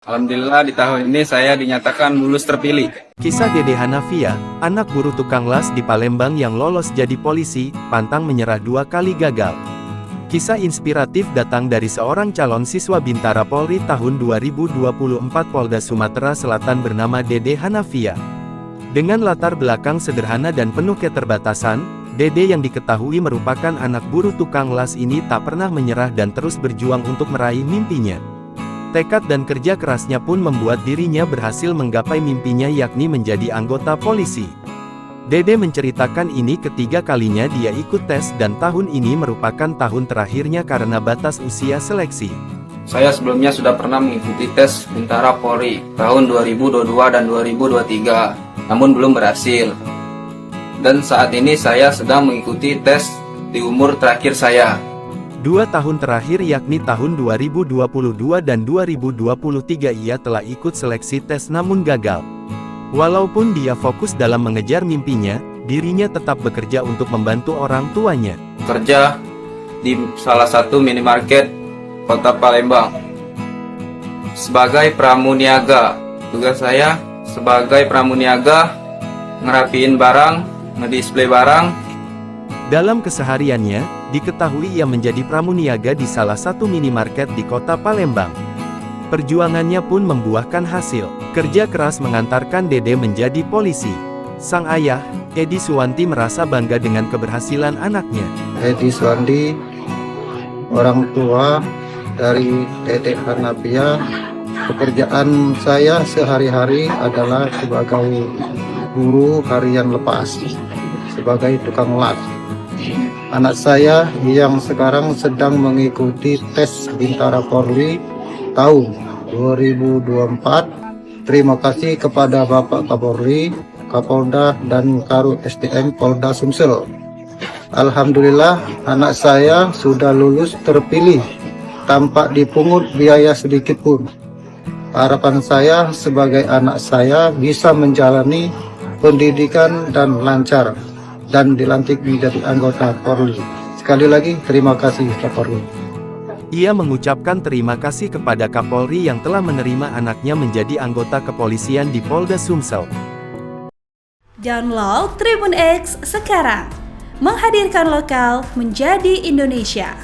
Alhamdulillah di tahun ini saya dinyatakan lulus terpilih. Kisah Dede Hanafia, anak buruh tukang las di Palembang yang lolos jadi polisi, pantang menyerah 2 kali gagal. Kisah inspiratif datang dari seorang calon siswa Bintara Polri tahun 2024 Polda Sumatera Selatan bernama Dede Hanafia. Dengan latar belakang sederhana dan penuh keterbatasan, Dede yang diketahui merupakan anak buruh tukang las ini tak pernah menyerah dan terus berjuang untuk meraih mimpinya. Tekad dan kerja kerasnya pun membuat dirinya berhasil menggapai mimpinya yakni menjadi anggota polisi. Dede menceritakan ini ketiga kalinya dia ikut tes dan tahun ini merupakan tahun terakhirnya karena batas usia seleksi. Saya sebelumnya sudah pernah mengikuti tes Bintara Polri tahun 2022 dan 2023, namun belum berhasil. Dan saat ini saya sedang mengikuti tes di umur terakhir saya. 2 tahun terakhir yakni tahun 2022 dan 2023 ia telah ikut seleksi tes namun gagal. Walaupun dia fokus dalam mengejar mimpinya, dirinya tetap bekerja untuk membantu orang tuanya. Kerja di salah satu minimarket kota Palembang sebagai pramuniaga. Tugas saya sebagai pramuniaga ngerapiin barang, ngedisplay barang. Dalam kesehariannya, diketahui ia menjadi pramuniaga di salah satu minimarket di kota Palembang. Perjuangannya pun membuahkan hasil. Kerja keras mengantarkan Dede menjadi polisi. Sang ayah, Edi Suwanti merasa bangga dengan keberhasilan anaknya. Edi Suwanti, orang tua dari Dede Hanafia. Pekerjaan saya sehari-hari adalah sebagai guru harian lepas, sebagai tukang las. Anak saya yang sekarang sedang mengikuti tes Bintara Polri tahun 2024. Terima kasih kepada Bapak Kapolri, Kapolda, dan Karut SDM Polda Sumsel. Alhamdulillah anak saya sudah lulus terpilih tanpa dipungut biaya sedikit pun. Harapan saya sebagai anak saya bisa menjalani pendidikan dan lancar dan dilantik menjadi anggota Polri. Sekali lagi terima kasih Kapolri. Ia mengucapkan terima kasih kepada Kapolri yang telah menerima anaknya menjadi anggota kepolisian di Polda Sumsel. Download Tribun X sekarang, menghadirkan lokal menjadi Indonesia.